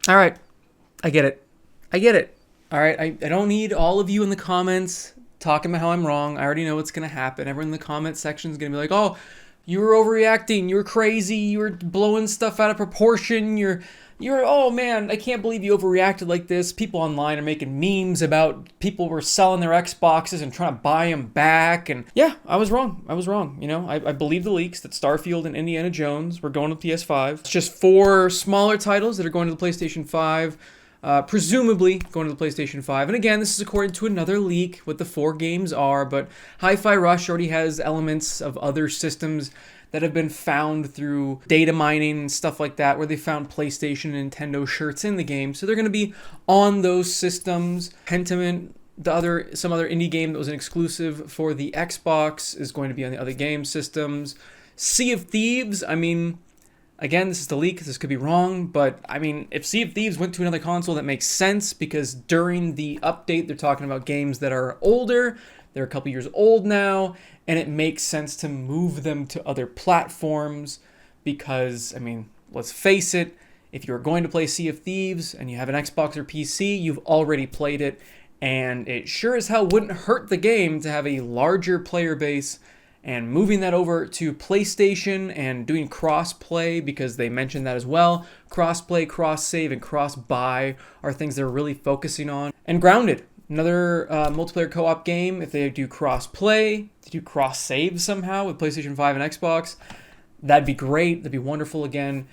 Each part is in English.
All right. I get it. I get it. All right. I don't need all of you in the comments talking about how I'm wrong. I already know what's going to happen. Everyone in the comment section is going to be like, oh, you were overreacting. You were crazy. You were blowing stuff out of proportion. Oh man, I can't believe you overreacted like this. People online are making memes about people were selling their Xboxes and trying to buy them back. And yeah, I was wrong. I was wrong. You know, I believe the leaks that Starfield and Indiana Jones were going to PS5. It's just 4 smaller titles that are going to the PlayStation 5. Presumably going to the PlayStation 5. And again, this is according to another leak what the 4 games are, but Hi-Fi Rush already has elements of other systems that have been found through data mining and stuff like that, where they found PlayStation and Nintendo shirts in the game. So they're going to be on those systems. Pentiment, some other indie game that was an exclusive for the Xbox, is going to be on the other game systems. Sea of Thieves, I mean, again, this is the leak. This could be wrong, but I mean, if Sea of Thieves went to another console, that makes sense because during the update, they're talking about games that are older. They're a couple years old now, and it makes sense to move them to other platforms because, I mean, let's face it, if you're going to play Sea of Thieves and you have an Xbox or PC, you've already played it, and it sure as hell wouldn't hurt the game to have a larger player base. And moving that over to PlayStation and doing cross-play, because they mentioned that as well. Cross-play, cross-save, and cross-buy are things they're really focusing on. And Grounded, another multiplayer co-op game. If they do cross-play, they do cross-save somehow with PlayStation 5 and Xbox, that'd be great. That'd be wonderful again.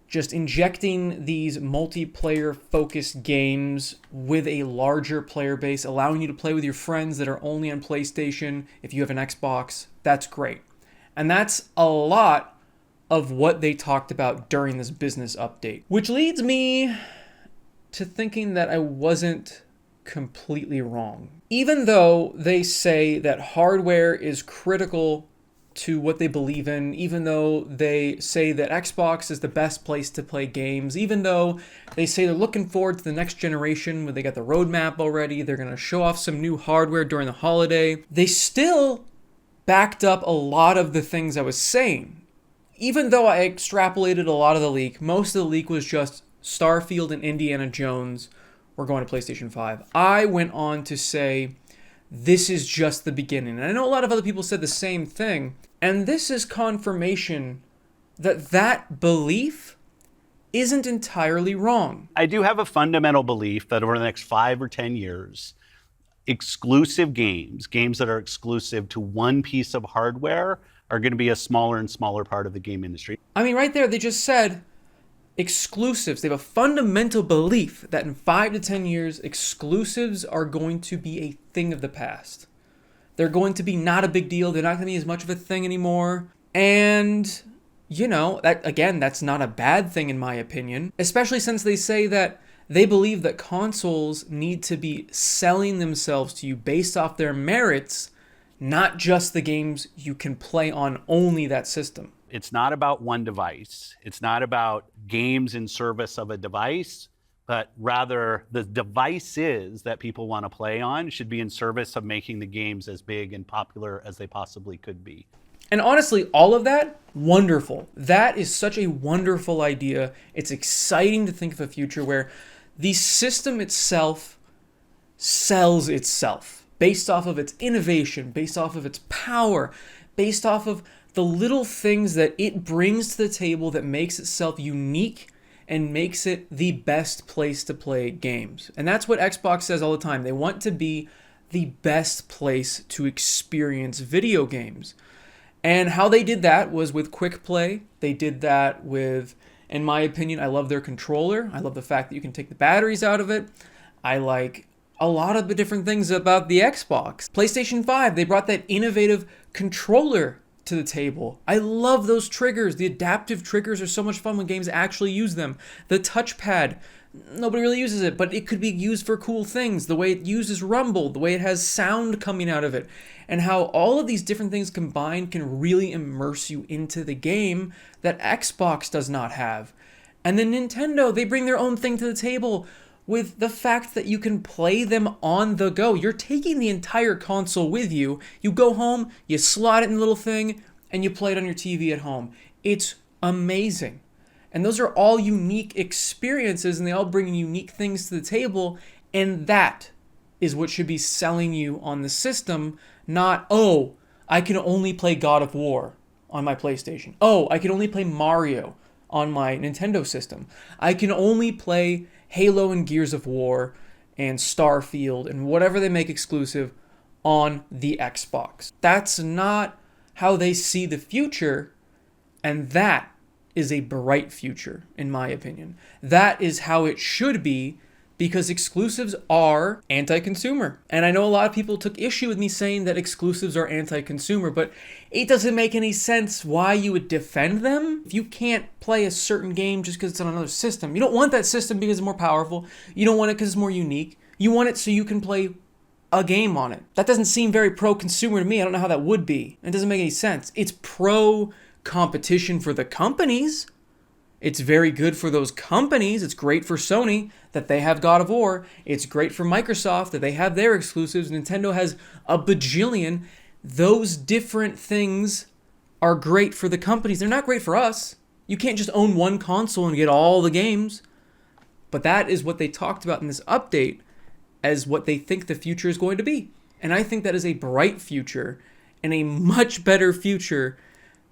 Just injecting these multiplayer-focused games with a larger player base, allowing you to play with your friends that are only on PlayStation if you have an Xbox, that's great. And that's a lot of what they talked about during this business update. Which leads me to thinking that I wasn't completely wrong. Even though they say that hardware is critical to what they believe in, even though they say that Xbox is the best place to play games, even though they say they're looking forward to the next generation when they got the roadmap already, they're going to show off some new hardware during the holiday, they still backed up a lot of the things I was saying. Even though I extrapolated a lot of the leak, most of the leak was just Starfield and Indiana Jones were going to PlayStation 5. I went on to say this is just the beginning. And I know a lot of other people said the same thing. And this is confirmation that that belief isn't entirely wrong. I do have a fundamental belief that over the next 5 or 10 years, exclusive games that are exclusive to one piece of hardware, are going to be a smaller and smaller part of the game industry. I mean, right there, they just said exclusives. They have a fundamental belief that in 5 to 10 years, exclusives are going to be a thing of the past. They're going to be not a big deal. They're not going to be as much of a thing anymore. And, you know, that again, that's not a bad thing in my opinion, especially since they say that they believe that consoles need to be selling themselves to you based off their merits, not just the games you can play on only that system. It's not about one device. It's not about games in service of a device, but rather the devices that people want to play on should be in service of making the games as big and popular as they possibly could be. And honestly, all of that, wonderful. That is such a wonderful idea. It's exciting to think of a future where the system itself sells itself based off of its innovation, based off of its power, based off of the little things that it brings to the table that makes itself unique and makes it the best place to play games. And that's what Xbox says all the time. They want to be the best place to experience video games. And how they did that was with quick play. They did that with, in my opinion, I love their controller. I love the fact that you can take the batteries out of it. I like a lot of the different things about the Xbox. PlayStation 5, they brought that innovative controller to the table. I love those triggers. The adaptive triggers are so much fun when games actually use them. The touchpad, nobody really uses it, but it could be used for cool things. The way it uses rumble, the way it has sound coming out of it, and how all of these different things combined can really immerse you into the game that Xbox does not have. And then Nintendo, they bring their own thing to the table with the fact that you can play them on the go. You're taking the entire console with you. You go home, you slot it in the little thing, and you play it on your TV at home. It's amazing. And those are all unique experiences, and they all bring unique things to the table. And that is what should be selling you on the system, not, oh, I can only play God of War on my PlayStation. Oh, I can only play Mario on my Nintendo system. I can only play Halo and Gears of War and Starfield and whatever they make exclusive on the Xbox. That's not how they see the future, and that is a bright future, in my opinion. That is how it should be, because exclusives are anti-consumer. And I know a lot of people took issue with me saying that exclusives are anti-consumer, but it doesn't make any sense why you would defend them. If you can't play a certain game just because it's on another system, you don't want that system because it's more powerful. You don't want it because it's more unique. You want it so you can play a game on it. That doesn't seem very pro-consumer to me. I don't know how that would be. It doesn't make any sense. It's pro-competition for the companies. It's very good for those companies. It's great for Sony that they have God of War. It's great for Microsoft that they have their exclusives. Nintendo has a bajillion. Those different things are great for the companies. They're not great for us. You can't just own one console and get all the games. But that is what they talked about in this update as what they think the future is going to be. And I think that is a bright future and a much better future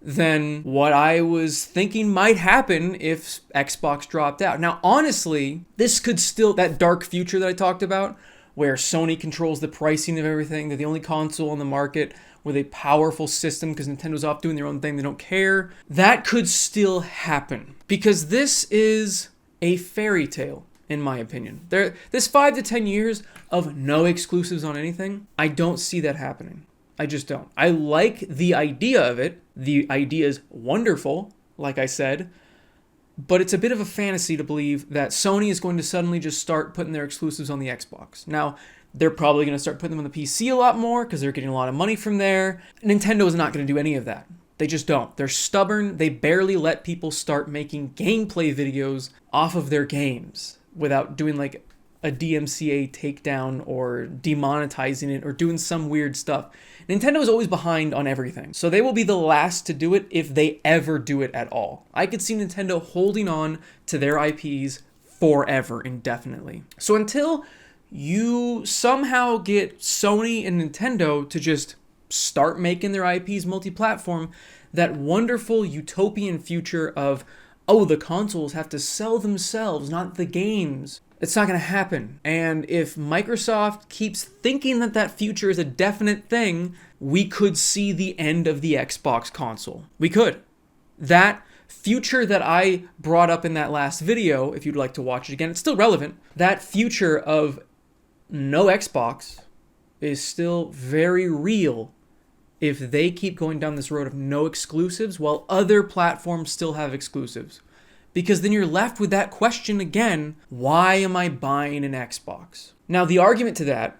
than what I was thinking might happen if Xbox dropped out. Now, honestly, this could still, that dark future that I talked about, where Sony controls the pricing of everything, they're the only console on the market with a powerful system because Nintendo's off doing their own thing, they don't care. That could still happen because this is a fairy tale, in my opinion. This 5 to 10 years of no exclusives on anything, I don't see that happening. I just don't. I like the idea of it. The idea is wonderful, like I said, but it's a bit of a fantasy to believe that Sony is going to suddenly just start putting their exclusives on the Xbox. Now, they're probably going to start putting them on the PC a lot more because they're getting a lot of money from there. Nintendo is not going to do any of that. They just don't. They're stubborn. They barely let people start making gameplay videos off of their games without doing like a DMCA takedown or demonetizing it or doing some weird stuff. Nintendo is always behind on everything, so they will be the last to do it if they ever do it at all. I could see Nintendo holding on to their IPs forever, indefinitely. So until you somehow get Sony and Nintendo to just start making their IPs multi-platform, that wonderful utopian future of, oh, the consoles have to sell themselves, not the games. It's not going to happen. And if Microsoft keeps thinking that that future is a definite thing, we could see the end of the Xbox console. We could. That future that I brought up in that last video, if you'd like to watch it again, it's still relevant. That future of no Xbox is still very real if they keep going down this road of no exclusives while other platforms still have exclusives. Because then you're left with that question again, why am I buying an Xbox? Now, the argument to that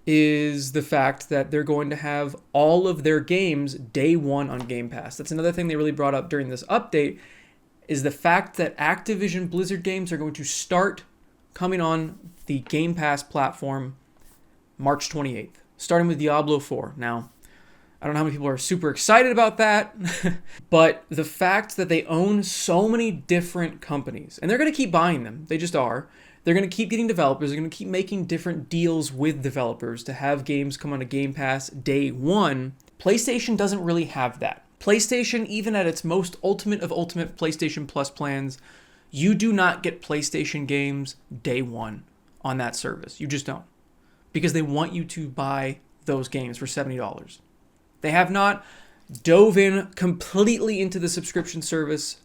is the fact that they're going to have all of their games day one on Game Pass. That's another thing they really brought up during this update, is the fact that Activision Blizzard games are going to start coming on the Game Pass platform March 28th, starting with Diablo 4. Now, I don't know how many people are super excited about that, but the fact that they own so many different companies, and they're going to keep buying them, they just are. They're going to keep getting developers, they're going to keep making different deals with developers to have games come on a Game Pass day one. PlayStation doesn't really have that. PlayStation, even at its most ultimate of ultimate PlayStation Plus plans, you do not get PlayStation games day one on that service. You just don't. Because they want you to buy those games for $70. They have not dove in completely into the subscription service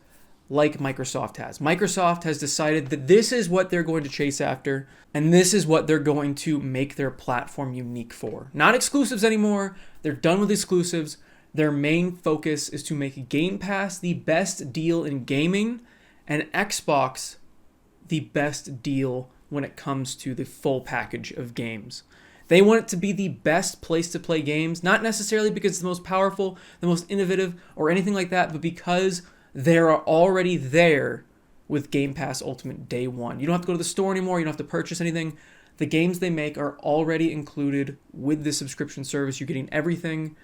like Microsoft has. Microsoft has decided that this is what they're going to chase after, and this is what they're going to make their platform unique for. Not exclusives anymore. They're done with exclusives. Their main focus is to make Game Pass the best deal in gaming and Xbox the best deal when it comes to the full package of games. They want it to be the best place to play games, not necessarily because it's the most powerful, the most innovative, or anything like that, but because they're already there with Game Pass Ultimate day one. You don't have to go to the store anymore. You don't have to purchase anything. The games they make are already included with the subscription service. You're getting everything.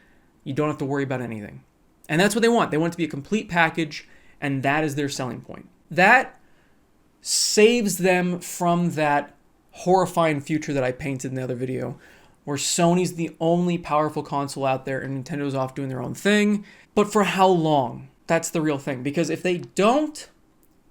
You don't have to worry about anything. And that's what they want. They want it to be a complete package, and that is their selling point. That saves them from that horrifying future that I painted in the other video, where Sony's the only powerful console out there and Nintendo's off doing their own thing. But for how long? That's the real thing. Because if they don't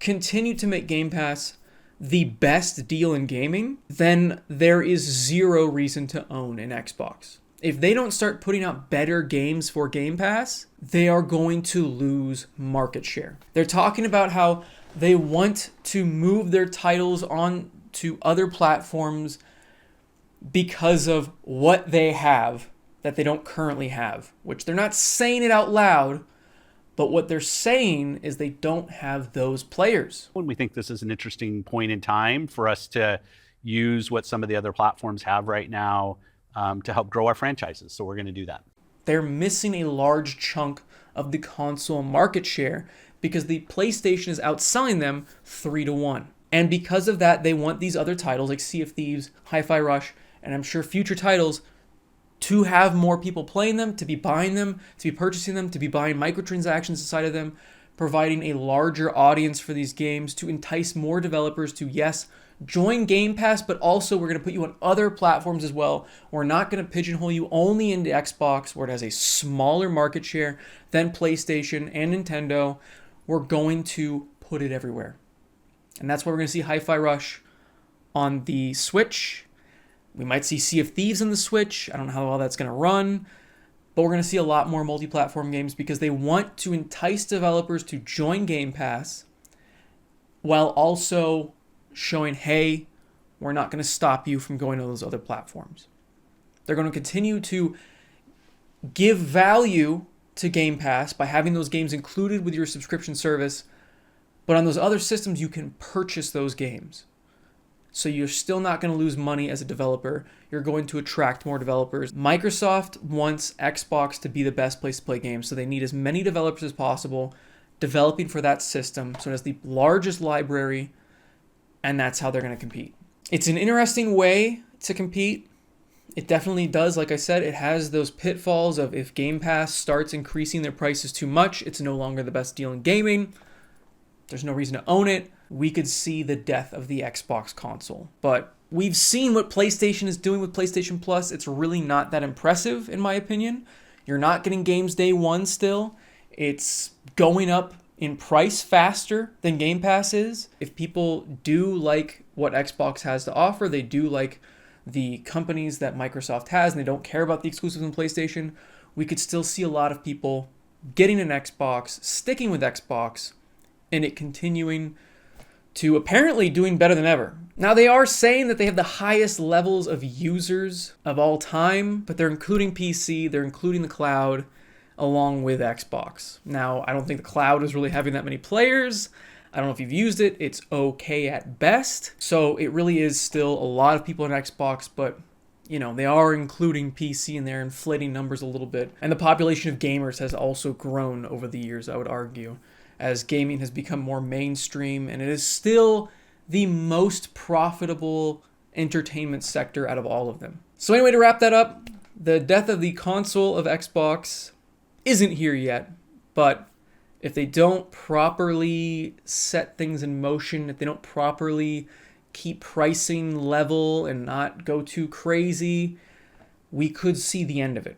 continue to make Game Pass the best deal in gaming, then there is zero reason to own an Xbox. If they don't start putting out better games for Game Pass, they are going to lose market share. They're talking about how they want to move their titles on to other platforms because of what they have that they don't currently have, which they're not saying it out loud, but what they're saying is they don't have those players. When we think this is an interesting point in time for us to use what some of the other platforms have right now to help grow our franchises. So we're going to do that. They're missing a large chunk of the console market share because the PlayStation is outselling them 3-1. And because of that, they want these other titles like Sea of Thieves, Hi-Fi Rush, and I'm sure future titles to have more people playing them, to be buying them, to be purchasing them, to be buying microtransactions inside of them, providing a larger audience for these games, to entice more developers to, yes, join Game Pass, but also we're going to put you on other platforms as well. We're not going to pigeonhole you only into Xbox, where it has a smaller market share than PlayStation and Nintendo. We're going to put it everywhere. And that's why we're going to see Hi-Fi Rush on the Switch. We might see Sea of Thieves on the Switch. I don't know how well that's going to run. But we're going to see a lot more multi-platform games because they want to entice developers to join Game Pass while also showing, hey, we're not going to stop you from going to those other platforms. They're going to continue to give value to Game Pass by having those games included with your subscription service, but on those other systems, you can purchase those games. So you're still not going to lose money as a developer. You're going to attract more developers. Microsoft wants Xbox to be the best place to play games, so they need as many developers as possible developing for that system, so it has the largest library, and that's how they're going to compete. It's an interesting way to compete. It definitely does. Like I said, it has those pitfalls of if Game Pass starts increasing their prices too much, it's no longer the best deal in gaming. There's no reason to own it. We could see the death of the Xbox console. But we've seen what PlayStation is doing with PlayStation Plus. It's really not that impressive, in my opinion. You're not getting games day one still. It's going up in price faster than Game Pass is. If people do like what Xbox has to offer, they do like the companies that Microsoft has, and they don't care about the exclusives in PlayStation, we could still see a lot of people getting an Xbox, sticking with Xbox, and it continuing to apparently doing better than ever. Now, they are saying that they have the highest levels of users of all time, but they're including PC, they're including the cloud, along with Xbox. Now, I don't think the cloud is really having that many players. I don't know if you've used it. It's okay at best. So it really is still a lot of people on Xbox, but you know, they are including PC and they're inflating numbers a little bit. And the population of gamers has also grown over the years, I would argue, as gaming has become more mainstream, and it is still the most profitable entertainment sector out of all of them. So anyway, to wrap that up, the death of the console of Xbox isn't here yet, but if they don't properly set things in motion, if they don't properly keep pricing level and not go too crazy, we could see the end of it.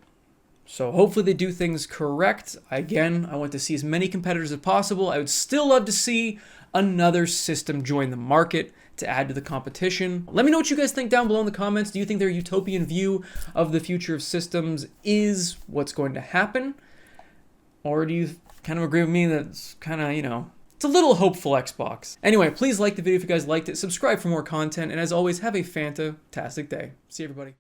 So hopefully they do things correct. Again, I want to see as many competitors as possible. I would still love to see another system join the market to add to the competition. Let me know what you guys think down below in the comments. Do you think their utopian view of the future of systems is what's going to happen? Or do you kind of agree with me that it's kind of, you know, it's a little hopeful Xbox? Anyway, please like the video if you guys liked it. Subscribe for more content. And as always, have a fantastic day. See you, everybody.